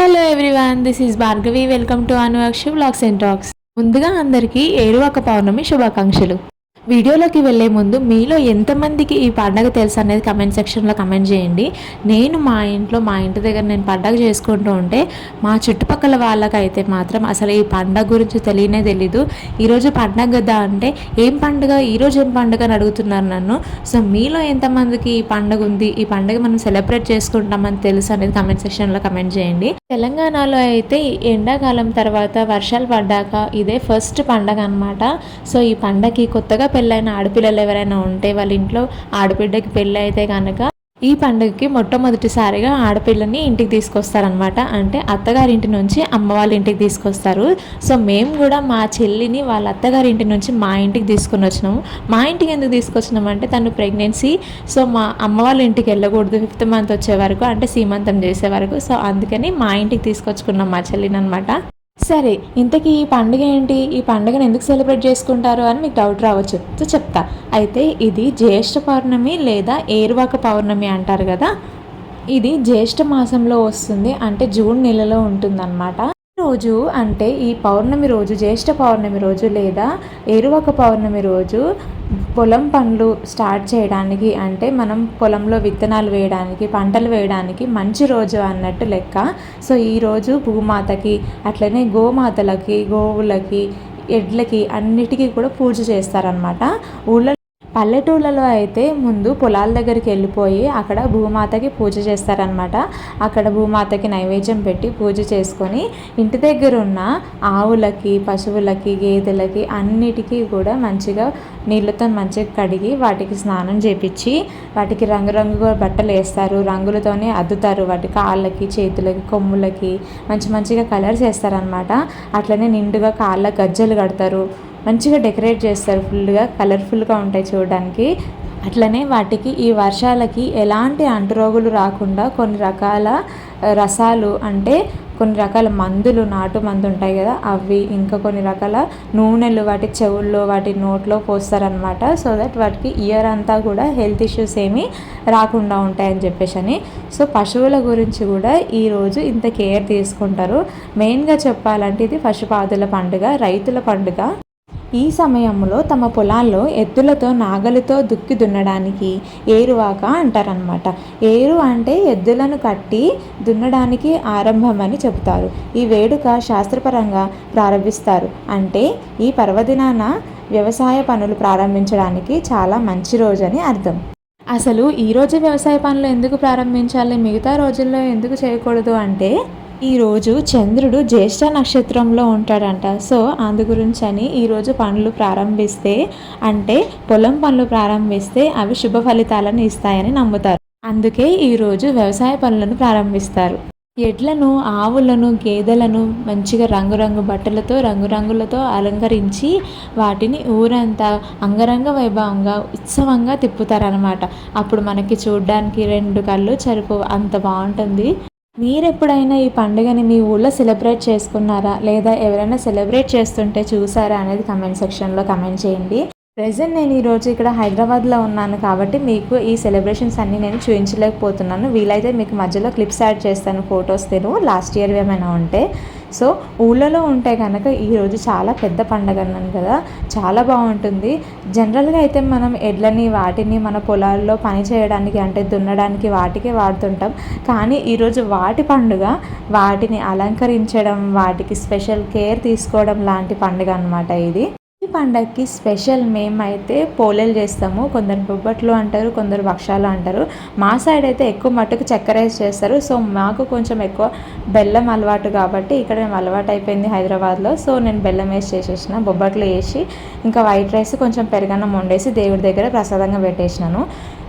Hello everyone, this is Bhargavi. Welcome to Anuvakshi vlogs and talks. ముందుగా అందరికీ ఏరువాక పౌర్ణమి శుభాకాంక్షలు. వీడియోలోకి వెళ్ళే ముందు మీలో ఎంతమందికి ఈ పండగ తెలుసు అనేది కమెంట్ సెక్షన్లో కమెంట్ చేయండి. నేను మా ఇంటి దగ్గర నేను పండగ చేసుకుంటూ ఉంటే మా చుట్టుపక్కల వాళ్ళకైతే మాత్రం అసలు ఈ పండగ గురించి తెలీదు. ఈరోజు పండగ కదా అంటే ఏం పండుగ, ఈరోజు ఏం పండుగ అని అడుగుతున్నారు నన్ను. సో మీలో ఎంతమందికి ఈ పండుగ ఉంది, ఈ పండుగ మనం సెలబ్రేట్ చేసుకుంటామని తెలుసు అనేది కమెంట్ సెక్షన్లో కమెంట్ చేయండి. తెలంగాణలో అయితే ఎండాకాలం తర్వాత వర్షాలు పడ్డాక ఇదే ఫస్ట్ పండగ అనమాట. సో ఈ పండగకి కొత్తగా పెళ్ళైన ఆడపిల్లలు ఎవరైనా ఉంటే వాళ్ళ ఇంట్లో ఆడబిడ్డకి పెళ్ళి అయితే కనుక ఈ పండుగకి మొట్టమొదటిసారిగా ఆడపిల్లని ఇంటికి తీసుకొస్తారనమాట. అంటే అత్తగారింటి నుంచి అమ్మ వాళ్ళ ఇంటికి తీసుకొస్తారు. సో మేము కూడా మా చెల్లిని వాళ్ళ అత్తగారింటి నుంచి మా ఇంటికి తీసుకుని వచ్చినాము. మా ఇంటికి ఎందుకు తీసుకొచ్చినాము అంటే తను ప్రెగ్నెన్సీ. సో మా అమ్మ వాళ్ళ ఇంటికి వెళ్ళకూడదు 5th మంత్ వచ్చే వరకు, అంటే సీమంతం చేసే వరకు. సో అందుకని మా ఇంటికి తీసుకొచ్చుకున్నాం మా చెల్లిని అనమాట. సరే, ఇంతకీ ఈ పండుగ ఏంటి, ఈ పండుగను ఎందుకు సెలబ్రేట్ చేసుకుంటారు అని మీకు డౌట్ రావచ్చు. సో చెప్తా. అయితే ఇది జ్యేష్ఠ పౌర్ణమి లేదా ఏరువాక పౌర్ణమి అంటారు కదా. ఇది జ్యేష్ఠ మాసంలో వస్తుంది, అంటే జూన్ నెలలో ఉంటుందన్నమాట. రోజు అంటే ఈ పౌర్ణమి రోజు, జ్యేష్ఠ పౌర్ణమి రోజు లేదా ఏరువాక పౌర్ణమి రోజు పొలం పనులు స్టార్ట్ చేయడానికి, అంటే మనం పొలంలో విత్తనాలు వేయడానికి, పంటలు వేయడానికి మంచి రోజు అన్నట్టు లెక్క. సో ఈరోజు భూమాతకి, అట్లనే గోమాతలకి, గోవులకి, ఎడ్లకి అన్నిటికీ కూడా పూజ చేస్తారనమాట. పల్లెటూళ్ళలో అయితే ముందు పొలాల దగ్గరికి వెళ్ళిపోయి అక్కడ భూమాతకి పూజ చేస్తారనమాట. అక్కడ భూమాతకి నైవేద్యం పెట్టి పూజ చేసుకొని ఇంటి దగ్గర ఉన్న ఆవులకి, పశువులకి, గేదెలకి అన్నిటికీ కూడా మంచిగా నీళ్ళతో మంచిగా కడిగి వాటికి స్నానం చేపించి వాటికి రంగురంగు బట్టలు వేస్తారు. రంగులతోనే అద్దుతారు. వాటి కాళ్ళకి, చేతులకి, కొమ్ములకి మంచిగా కలర్స్ వేస్తారనమాట. అట్లనే నిండుగా కాళ్ళ గజ్జలు కడతారు. మంచిగా డెకరేట్ చేస్తారు. ఫుల్గా కలర్ఫుల్గా ఉంటాయి చూడడానికి. అట్లనే వాటికి ఈ వర్షాలకి ఎలాంటి అంటురోగులు రాకుండా కొన్ని రకాల రసాలు, అంటే కొన్ని రకాల మందులు, నాటు మందు ఉంటాయి కదా అవి, ఇంకా కొన్ని రకాల నూనెలు వాటి చెవుల్లో, వాటి నోట్లో పోస్తారనమాట. సో దట్ వాటికి ఇయర్ అంతా కూడా హెల్త్ ఇష్యూస్ ఏమీ రాకుండా ఉంటాయని చెప్పేసి. సో పశువుల గురించి కూడా ఈరోజు ఇంత కేర్ తీసుకుంటారు. మెయిన్గా చెప్పాలంటే ఇది పశుపాదుల పండుగ, రైతుల పండుగ. ఈ సమయంలో తమ పొలాల్లో ఎద్దులతో, నాగలితో దుక్కి దున్నడానికి ఏరువాక అంటారనమాట. ఏరు అంటే ఎద్దులను కట్టి దున్నడానికి ఆరంభం అని చెబుతారు. ఈ వేడుక శాస్త్రపరంగా ప్రారంభిస్తారు. అంటే ఈ పర్వదినాన వ్యవసాయ పనులు ప్రారంభించడానికి చాలా మంచి రోజు అని అర్థం. అసలు ఈరోజు వ్యవసాయ పనులు ఎందుకు ప్రారంభించాలి, మిగతా రోజుల్లో ఎందుకు చేయకూడదు అంటే ఈరోజు చంద్రుడు జ్యేష్ఠ నక్షత్రంలో ఉంటాడంట. సో అందు గురించి అని ఈరోజు పనులు ప్రారంభిస్తే, అంటే పొలం పనులు ప్రారంభిస్తే అవి శుభ ఫలితాలను ఇస్తాయని నమ్ముతారు. అందుకే ఈరోజు వ్యవసాయ పనులను ప్రారంభిస్తారు. ఎడ్లను, ఆవులను, గేదెలను మంచిగా రంగురంగు బట్టలతో, రంగురంగులతో అలంకరించి వాటిని ఊరంతా అంగరంగ వైభవంగా, ఉత్సవంగా తిప్పుతారనమాట. అప్పుడు మనకి చూడడానికి 2 కళ్ళు సరిపోవు, అంత బాగుంటుంది. మీరు ఎప్పుడైనా ఈ పండుగని మీ ఊళ్ళో సెలబ్రేట్ చేసుకున్నారా, లేదా ఎవరైనా సెలబ్రేట్ చేస్తుంటే చూసారా అనేది కమెంట్ సెక్షన్లో కమెంట్ చేయండి. ప్రెజెంట్ నేను ఈరోజు ఇక్కడ హైదరాబాద్లో ఉన్నాను కాబట్టి మీకు ఈ సెలబ్రేషన్స్ అన్నీ నేను చూపించలేకపోతున్నాను. వీలైతే మీకు మధ్యలో క్లిప్స్ యాడ్ చేస్తాను, ఫొటోస్ లాస్ట్ ఇయర్ ఏమైనా ఉంటే. సో ఊళ్ళలో ఉంటే కనుక ఈరోజు చాలా పెద్ద పండుగ అన్నాను కదా, చాలా బాగుంటుంది. జనరల్గా అయితే మనం ఎడ్లని, వాటిని మన పొలాల్లో పని చేయడానికి, అంటే దున్నడానికి వాటికే వాడుతుంటాం. కానీ ఈరోజు వాటి పండుగ, వాటిని అలంకరించడం, వాటికి స్పెషల్ కేర్ తీసుకోవడం లాంటి పండుగ అనమాట ఇది. ఈ పండగకి స్పెషల్ మేమైతే పోలేలు చేస్తాము. కొందరు బొబ్బట్లు అంటారు, కొందరు భక్షాలు అంటారు. మా సైడ్ అయితే ఎక్కువ మట్టుకు చక్కెర వేసి చేస్తారు. సో మాకు కొంచెం ఎక్కువ బెల్లం అలవాటు కాబట్టి ఇక్కడ మేము అలవాటు అయిపోయింది హైదరాబాద్లో. సో నేను బెల్లం వేసి చేసేసిన, బొబ్బట్లు వేసి ఇంకా వైట్ రైస్ కొంచెం పెరుగన్నం వండేసి దేవుడి దగ్గర ప్రసాదంగా పెట్టేసినాను.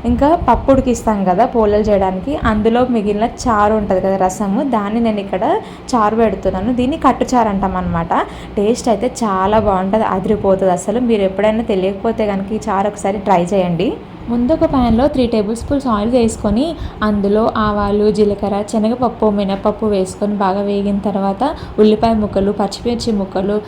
ఇంకా పప్పు ఉడికిస్తాం కదా పోలేలు చేయడానికి, అందులో మిగిలిన చారు ఉంటుంది కదా, రసము, దాన్ని నేను ఇక్కడ చారు పెడుతున్నాను. దీన్ని కట్టుచారు అంటాం అనమాట. టేస్ట్ అయితే చాలా బాగుంటుంది, అదిరిపోతుంది అసలు. మీరు ఎప్పుడైనా తెలియకపోతే కనుక ఈ చారు ఒకసారి ట్రై చేయండి. ముందు ఒక ప్యాన్లో 3 టేబుల్ స్పూన్స్ ఆయిల్ వేసుకొని అందులో ఆవాలు, జీలకర్ర, శనగపప్పు, మినపప్పు వేసుకొని బాగా వేగిన తర్వాత ఉల్లిపాయ ముక్కలు, పచ్చిమిర్చి ముక్కలు,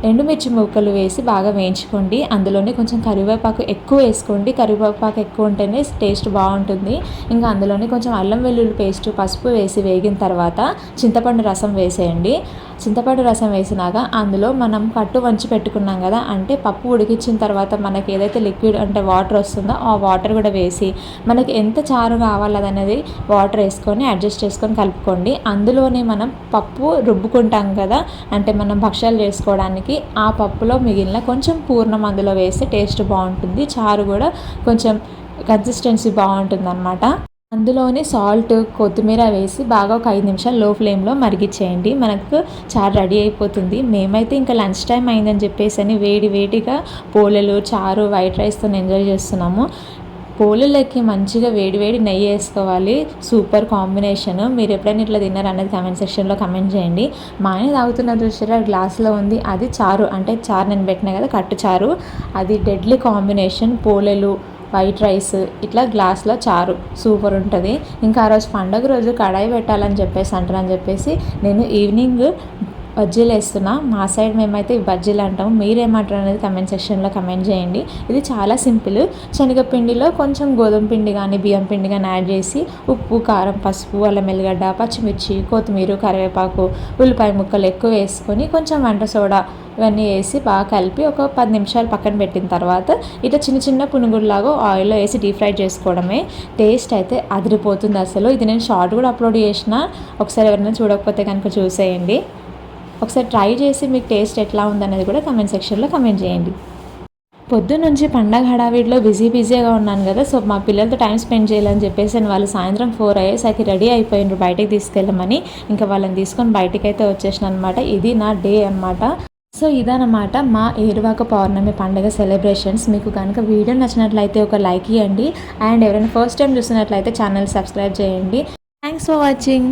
ఎండుమిర్చి ముక్కలు వేసి బాగా వేయించుకోండి. అందులోనే కొంచెం కరివేపాకు ఎక్కువ వేసుకోండి. కరివేపాకు ఎక్కువ ఉంటేనే టేస్ట్ బాగుంటుంది. ఇంకా అందులోనే కొంచెం అల్లం వెల్లుల్లి పేస్ట్, పసుపు వేసి వేగిన తర్వాత చింతపండు రసం వేసేయండి. చింతపండు రసం వేసినాక అందులో మనం కట్టు వంచి పెట్టుకున్నాం కదా, అంటే పప్పు ఉడికించిన తర్వాత మనకి ఏదైతే లిక్విడ్ అంటే వాటర్ వస్తుందో ఆ వాటర్ కూడా వేసి మనకి ఎంత చారు కావాలనేది వాటర్ వేసుకొని అడ్జస్ట్ చేసుకొని కలుపుకోండి. అందులోనే మనం పప్పు రుబ్బుకుంటాం కదా, అంటే మనం భక్షాలు చేసుకోవడానికి ఆ పప్పులో మిగిలిన కొంచెం పూర్ణం అందులో వేస్తే టేస్ట్ బాగుంటుంది. చారు కూడా కొంచెం కన్సిస్టెన్సీ బాగుంటుంది అన్నమాట. అందులోనే సాల్ట్, కొత్తిమీర వేసి బాగా ఒక 5 నిమిషాలు లో ఫ్లేమ్లో మరిగించేయండి. మనకు చారు రెడీ అయిపోతుంది. మేమైతే ఇంకా లంచ్ టైం అయిందని చెప్పేసి అని వేడి వేడిగా పోలేలు, చారు, వైట్ రైస్తో ఎంజాయ్ చేస్తున్నాము. పోలేలకి మంచిగా వేడి వేడి నెయ్యి వేసుకోవాలి. Super combination. మీరు ఎప్పుడైనా ఇట్లా తిన్నారు అనేది కామెంట్ సెక్షన్లో కమెంట్ చేయండి. మా ఆయన తాగుతున్న చూసారా, గ్లాస్లో ఉంది, అది చారు. అంటే చారు నేను పెట్టినా కదా, కట్టు చారు. అది డెడ్లీ కాంబినేషన్. పోలేలు, వైట్ రైస్, ఇట్లా గ్లాస్లో చారు సూపర్ ఉంటుంది. ఇంకా ఆ రోజు పండగ రోజు కడాయి పెట్టాలని చెప్పేసి అంటారని చెప్పేసి నేను ఈవినింగ్ బజ్జీలు వేస్తున్నా. మా సైడ్ మేమైతే బజ్జీలు అంటాము, మీరేమంటారు అనేది కమెంట్ సెక్షన్లో కమెంట్ చేయండి. ఇది చాలా సింపుల్. శనగపిండిలో కొంచెం గోధుమ పిండి కానీ బియ్యం పిండి కానీ యాడ్ చేసి ఉప్పు, కారం, పసుపు, అల్లం ఎల్లిగడ్డ, పచ్చిమిర్చి, కొత్తిమీర, కరివేపాకు, ఉల్లిపాయ ముక్కలు ఎక్కువ వేసుకొని కొంచెం వంట సోడా ఇవన్నీ వేసి బాగా కలిపి ఒక 10 నిమిషాలు పక్కన పెట్టిన తర్వాత ఇట్లా చిన్న చిన్న పునుగుల్లాగా ఆయిల్లో వేసి డీప్ ఫ్రై చేసుకోవడమే. టేస్ట్ అయితే అదిరిపోతుంది అసలు. ఇది నేను షార్ట్ కూడా అప్లోడ్ చేసిన, ఒకసారి ఎవరైనా చూడకపోతే కనుక చూసేయండి. ఒకసారి ట్రై చేసి మీకు టేస్ట్ ఎట్లా ఉందనేది కూడా కమెంట్ సెక్షన్లో కమెంట్ చేయండి. పొద్దున్న నుంచి పండగ హడావిడిలో బిజీగా ఉన్నాను కదా, సో మా పిల్లలతో టైం స్పెండ్ చేయాలని చెప్పేసి వాళ్ళు సాయంత్రం 4 అయ్యేసరికి రెడీ అయిపోయినారు బయటకు తీసుకెళ్ళమని. ఇంకా వాళ్ళని తీసుకొని బయటకు అయితే వచ్చేసిన అనమాట. ఇది నా డే అనమాట. సో ఇదన్నమాట మా ఏరువాక పౌర్ణమి పండుగ సెలబ్రేషన్స్. మీకు కనుక వీడియో నచ్చినట్లయితే ఒక లైక్ ఇవ్వండి. అండ్ ఎవరైనా ఫస్ట్ టైం చూసినట్లయితే ఛానల్ సబ్స్క్రైబ్ చేయండి. Thanks for watching.